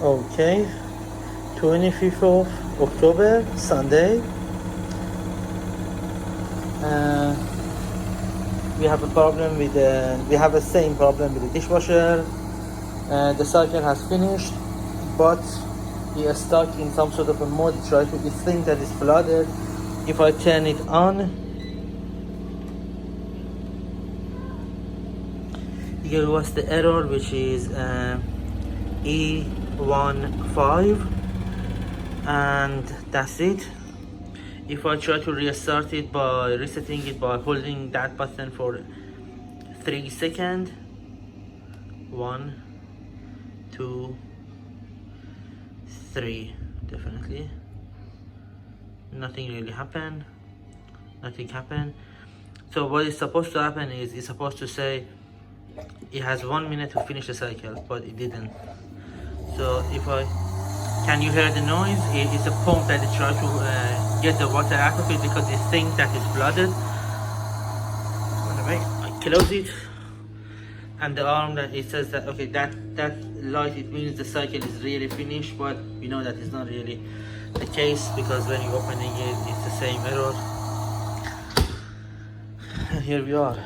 Okay, 25th of October, Sunday. We have a problem with we have the same problem with the dishwasher. The cycle has finished, but we are stuck in some sort of a mode. Try to this thing that is flooded. If I turn it on, here was the error, which is E15, and that's it. If I try to restart it by resetting it by holding that button for 3 seconds, 1, 2, 3, definitely nothing really happened. Nothing happened. So what is supposed to happen is it's supposed to say it has 1 minute to finish the cycle, but it didn't. So if I can, you hear the noise? It's a pump that is trying to get the water out of it because it thinks that it's flooded. Anyway, I close it, and the arm that it says that okay, that light, it means the cycle is really finished, but we know that it's not really the case because when you're opening it, it's the same error. And here we are.